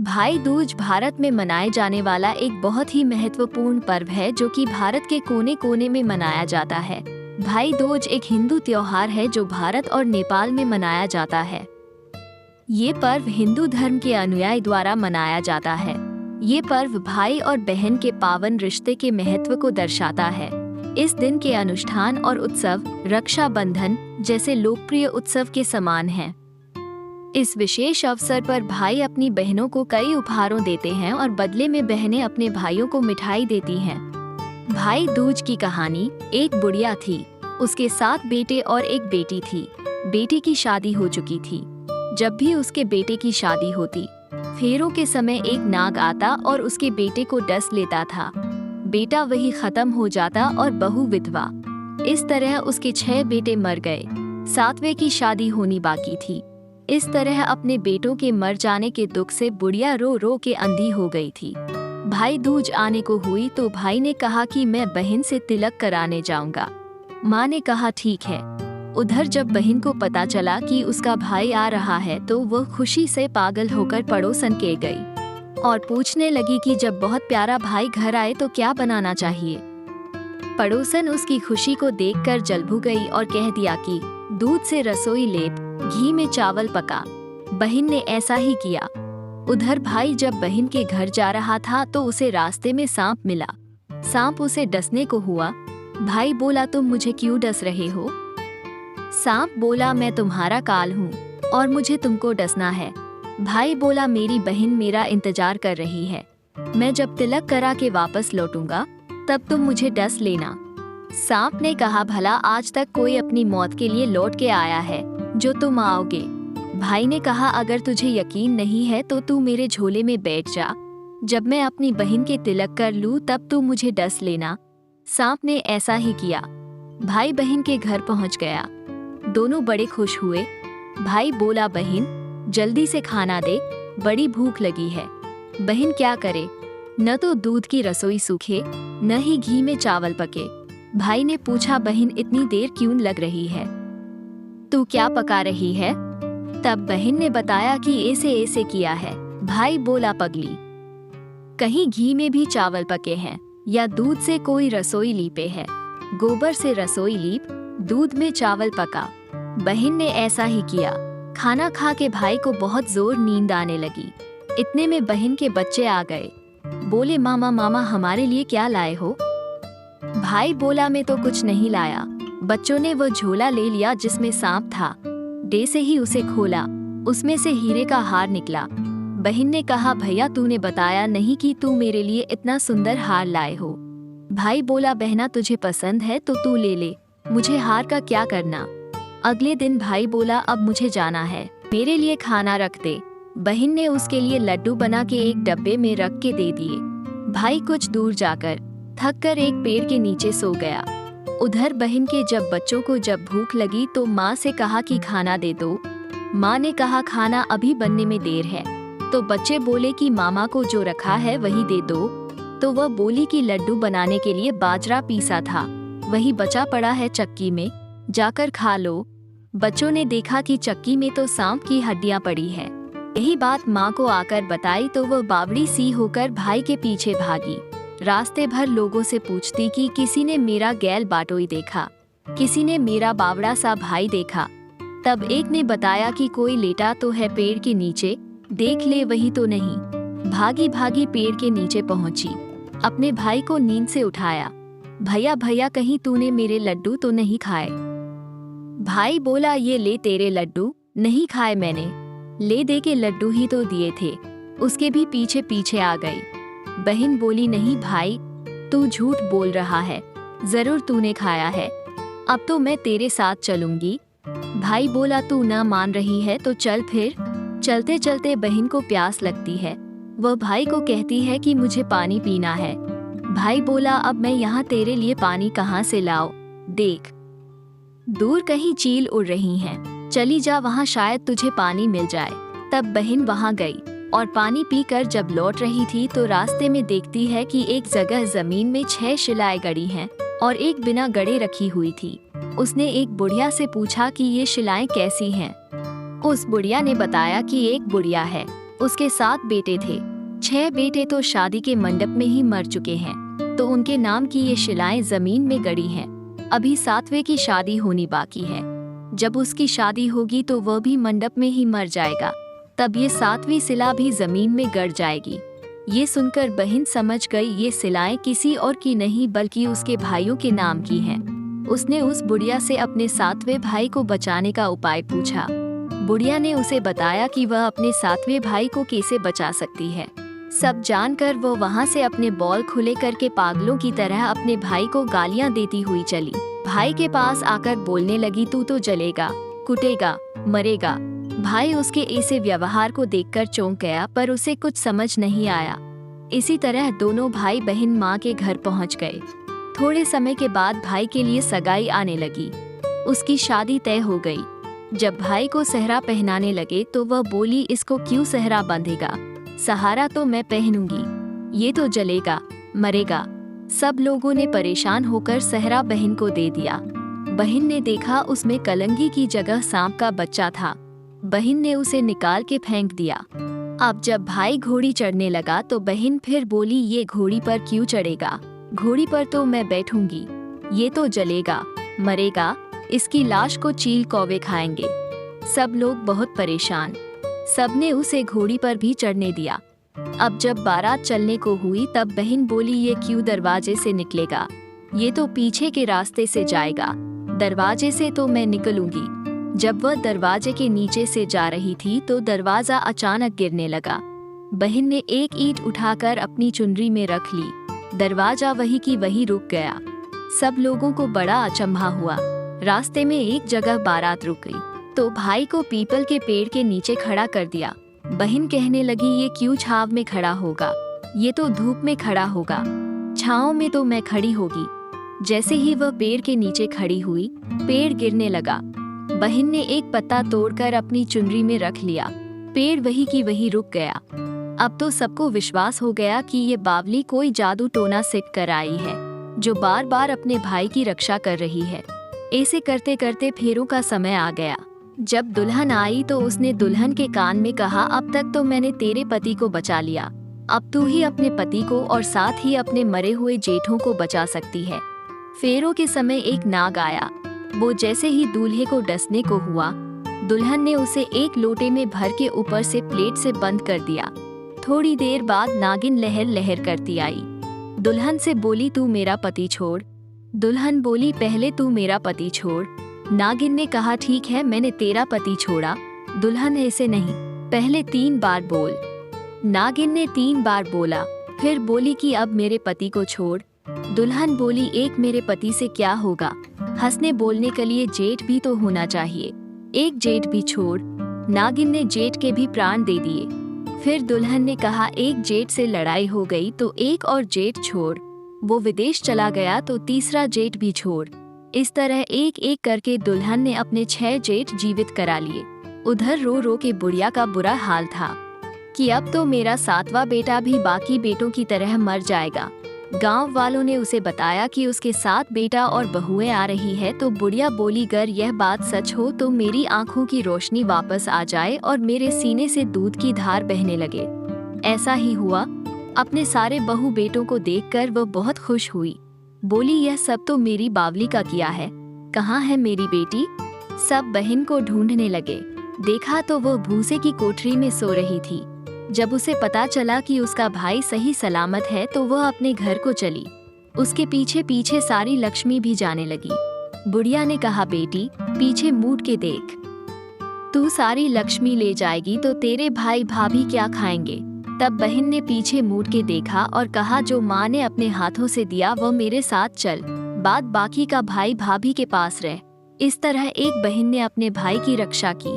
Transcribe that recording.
भाई दूज भारत में मनाए जाने वाला एक बहुत ही महत्वपूर्ण पर्व है जो कि भारत के कोने कोने में मनाया जाता है। भाई दूज एक हिंदू त्योहार है जो भारत और नेपाल में मनाया जाता है। ये पर्व हिंदू धर्म के अनुयायी द्वारा मनाया जाता है। ये पर्व भाई और बहन के पावन रिश्ते के महत्व को दर्शाता है। इस दिन के अनुष्ठान और उत्सव रक्षाबंधन जैसे लोकप्रिय उत्सव के समान हैं। इस विशेष अवसर पर भाई अपनी बहनों को कई उपहारों देते हैं और बदले में बहनें अपने भाइयों को मिठाई देती हैं। भाई दूज की कहानी। एक बुढ़िया थी, उसके 7 बेटे और एक बेटी थी। बेटी की शादी हो चुकी थी। जब भी उसके बेटे की शादी होती, फेरों के समय एक नाग आता और उसके बेटे को डस लेता था। बेटा वही खत्म हो जाता और बहू विधवा। इस तरह उसके 6 बेटे मर गए। 7वें की शादी होनी बाकी थी। इस तरह अपने बेटों के मर जाने के दुख से बुढ़िया रो रो के अंधी हो गई थी। भाई दूज आने को हुई तो भाई ने कहा कि मैं बहन से तिलक कराने जाऊंगा। माँ ने कहा ठीक है। उधर जब बहन को पता चला कि उसका भाई आ रहा है तो वह खुशी से पागल होकर पड़ोसन के गई और पूछने लगी कि जब बहुत प्यारा भाई घर आए तो क्या बनाना चाहिए। पड़ोसन उसकी खुशी को देखकर जलभू गई और कह दिया कि दूध से रसोई लेप, घी में चावल पका। बहन ने ऐसा ही किया। उधर भाई जब बहन के घर जा रहा था तो उसे रास्ते में सांप मिला। सांप उसे डसने को हुआ। भाई बोला तुम मुझे क्यों डस रहे हो? सांप बोला मैं तुम्हारा काल हूँ और मुझे तुमको डसना है। भाई बोला मेरी बहन मेरा इंतजार कर रही है। मैं जब तिलक करा के वापस लौटूंगा तब तुम मुझे डस लेना। सांप ने कहा भला आज तक कोई अपनी मौत के लिए लौट के आया है जो तुम आओगे? भाई ने कहा अगर तुझे यकीन नहीं है तो तू मेरे झोले में बैठ जा। जब मैं अपनी बहन के तिलक कर लूं तब तू मुझे डस लेना। सांप ने ऐसा ही किया। भाई बहन के घर पहुंच गया। दोनों बड़े खुश हुए। भाई बोला बहन जल्दी से खाना दे, बड़ी भूख लगी है। बहन क्या करे, न तो दूध की रसोई सूखे न ही घी में चावल पके। भाई ने पूछा बहन इतनी देर क्यों लग रही है, तू क्या पका रही है? तब बहन ने बताया कि ऐसे ऐसे किया है। भाई बोला पगली, कहीं घी में भी चावल पके हैं या दूध से कोई रसोई लीपे है। गोबर से रसोई लीप, दूध में चावल पका। बहन ने ऐसा ही किया। खाना खा के भाई को बहुत जोर नींद आने लगी। इतने में बहन के बच्चे आ गए। बोले मामा मामा हमारे लिए क्या लाए हो? भाई बोला मैं तो कुछ नहीं लाया। बच्चों ने वो झोला ले लिया जिसमें सांप था। डे से ही उसे खोला, उसमें से हीरे का हार निकला। बहन ने कहा भैया तूने बताया नहीं कि तू मेरे लिए इतना सुंदर हार लाए हो। भाई बोला बहना तुझे पसंद है तो तू ले ले, मुझे हार का क्या करना। अगले दिन भाई बोला अब मुझे जाना है, मेरे लिए खाना रख दे। बहन ने उसके लिए लड्डू बना के एक डब्बे में रख के दे दिए। भाई कुछ दूर जाकर थक कर एक पेड़ के नीचे सो गया। उधर बहन के जब बच्चों को जब भूख लगी तो माँ से कहा कि खाना दे दो। माँ ने कहा खाना अभी बनने में देर है। तो बच्चे बोले कि मामा को जो रखा है वही दे दो। तो वह बोली कि लड्डू बनाने के लिए बाजरा पीसा था, वही बचा पड़ा है चक्की में, जाकर खा लो। बच्चों ने देखा कि चक्की में तो सांप की हड्डियां पड़ी है। यही बात माँ को आकर बताई तो वह बावड़ी सी होकर भाई के पीछे भागी। रास्ते भर लोगों से पूछती कि किसी ने मेरा गैल बाटोई देखा, किसी ने मेरा बावड़ा सा भाई देखा। तब एक ने बताया कि कोई लेटा तो है पेड़ के नीचे, देख ले वही तो नहीं। भागी भागी पेड़ के नीचे पहुंची, अपने भाई को नींद से उठाया। भैया भैया कहीं तूने मेरे लड्डू तो नहीं खाए? भाई बोला ये ले तेरे लड्डू, नहीं खाए मैंने। ले दे के लड्डू ही तो दिए थे। उसके भी पीछे पीछे आ गई। बहन बोली नहीं भाई तू झूठ बोल रहा है, जरूर तूने खाया है। अब तो मैं तेरे साथ चलूंगी। भाई बोला तू ना मान रही है तो चल फिर। चलते चलते बहन को प्यास लगती है। वह भाई को कहती है कि मुझे पानी पीना है। भाई बोला अब मैं यहाँ तेरे लिए पानी कहाँ से लाऊं? देख दूर कहीं चील उड़ रही हैं, चली जा वहाँ शायद तुझे पानी मिल जाए। तब बहन वहाँ गई और पानी पीकर जब लौट रही थी तो रास्ते में देखती है कि एक जगह जमीन में 6 शिलाएं गड़ी हैं और एक बिना गड़े रखी हुई थी। उसने एक बुढ़िया से पूछा कि ये शिलाएं कैसी हैं? उस बुढ़िया ने बताया कि एक बुढ़िया है, उसके 7 बेटे थे। 6 बेटे तो शादी के मंडप में ही मर चुके हैं, तो उनके नाम की ये शिलाएं जमीन में गड़ी हैं। अभी 7वें की शादी होनी बाकी है। जब उसकी शादी होगी तो वह भी मंडप में ही मर जाएगा, तब ये 7वीं शिला भी जमीन में गड़ जाएगी। ये सुनकर बहन समझ गई ये शिलाएं किसी और की नहीं बल्कि उसके भाइयों के नाम की हैं। उसने उस बुढ़िया से अपने 7वें भाई को बचाने का उपाय पूछा। बुढ़िया ने उसे बताया कि वह अपने 7वें भाई को कैसे बचा सकती है। सब जानकर वो वहाँ से अपने बॉल खुले करके पागलों की तरह अपने भाई को गालियाँ देती हुई चली। भाई के पास आकर बोलने लगी, तू तो जलेगा, कुटेगा, मरेगा। भाई उसके ऐसे व्यवहार को देखकर चौंक गया, पर उसे कुछ समझ नहीं आया। इसी तरह दोनों भाई बहन माँ के घर पहुँच गए। थोड़े समय के बाद भाई के लिए सगाई आने लगी। उसकी शादी तय हो गई। जब भाई को सेहरा पहनाने लगे तो वह बोली, इसको क्यों सेहरा बांधेगा, सहारा तो मैं पहनूंगी, ये तो जलेगा, मरेगा। सब लोगों ने परेशान होकर सेहरा बहन को दे दिया। बहन ने देखा उसमें कलंगी की जगह सांप का बच्चा था। बहन ने उसे निकाल के फेंक दिया। अब जब भाई घोड़ी चढ़ने लगा तो बहन फिर बोली, ये घोड़ी पर क्यों चढ़ेगा, घोड़ी पर तो मैं बैठूंगी, ये तो जलेगा, मरेगा, इसकी लाश को चील कौवे खाएंगे। सब लोग बहुत परेशान। सबने उसे घोड़ी पर भी चढ़ने दिया। अब जब बारात चलने को हुई तब बहन बोली, ये क्यों दरवाजे से निकलेगा, ये तो पीछे के रास्ते से जाएगा, दरवाजे से तो मैं निकलूंगी। जब वह दरवाजे के नीचे से जा रही थी तो दरवाजा अचानक गिरने लगा। बहन ने एक ईंट उठाकर अपनी चुनरी में रख ली। दरवाजा वही की वही रुक गया। सब लोगों को बड़ा अचंभा हुआ। रास्ते में एक जगह बारात रुक गई तो भाई को पीपल के पेड़ के नीचे खड़ा कर दिया। बहन कहने लगी, ये क्यों छाव में खड़ा होगा, ये तो धूप में खड़ा होगा, छाँव में तो मैं खड़ी होगी। जैसे ही वह पेड़ के नीचे खड़ी हुई, पेड़ गिरने लगा। बहन ने एक पत्ता तोड़कर अपनी चुनरी में रख लिया। पेड़ वही की वही रुक गया। अब तो सबको विश्वास हो गया कि ये बावली कोई जादू टोना सीख कर आई है, जो बार बार अपने भाई की रक्षा कर रही है। ऐसे करते करते फेरों का समय आ गया। जब दुल्हन आई तो उसने दुल्हन के कान में कहा, अब तक तो मैंने तेरे पति को बचा लिया, अब तू ही अपने पति को और साथ ही अपने मरे हुए जेठों को बचा सकती है। फेरों के समय एक नाग आया। वो जैसे ही दूल्हे को डसने को हुआ, दुल्हन ने उसे एक लोटे में भर के ऊपर से प्लेट से बंद कर दिया। थोड़ी देर बाद नागिन लहर लहर करती आई। दुल्हन से बोली, तू मेरा पति छोड़। दुल्हन बोली, पहले तू मेरा पति छोड़। नागिन ने कहा, ठीक है, मैंने तेरा पति छोड़ा। दुल्हन, ऐसे नहीं, पहले 3 बार बोल। नागिन ने 3 बार बोला, फिर बोली कि अब मेरे पति को छोड़। दुल्हन बोली, एक मेरे पति से क्या होगा, हंसने बोलने के लिए जेठ भी तो होना चाहिए, एक जेठ भी छोड़। नागिन ने जेठ के भी प्राण दे दिए। फिर दुल्हन ने कहा, एक जेठ से लड़ाई हो गई तो एक और जेठ छोड़, वो विदेश चला गया तो तीसरा जेठ भी छोड़। इस तरह एक एक करके दुल्हन ने अपने 6 जेठ जीवित करा लिए। उधर रो रो के बुढ़िया का बुरा हाल था कि अब तो मेरा 7वां बेटा भी बाकी बेटों की तरह मर जाएगा। गांव वालों ने उसे बताया कि उसके 7 बेटा और बहुएं आ रही है, तो बुढ़िया बोली, अगर यह बात सच हो तो मेरी आंखों की रोशनी वापस आ जाए और मेरे सीने से दूध की धार बहने लगे। ऐसा ही हुआ। अपने सारे बहू बेटों को देखकर वह बहुत खुश हुई। बोली, यह सब तो मेरी बावली का किया है, कहाँ है मेरी बेटी। सब बहन को ढूंढने लगे। देखा तो वह भूसे की कोठरी में सो रही थी। जब उसे पता चला कि उसका भाई सही सलामत है तो वह अपने घर को चली। उसके पीछे पीछे सारी लक्ष्मी भी जाने लगी। बुढ़िया ने कहा, बेटी पीछे मुड़ के देख, तू सारी लक्ष्मी ले जाएगी तो तेरे भाई भाभी क्या खाएंगे। तब बहन ने पीछे मुड़ के देखा और कहा, जो माँ ने अपने हाथों से दिया वह मेरे साथ चल, बाकी का भाई भाभी के पास रह। इस तरह एक बहन ने अपने भाई की रक्षा की।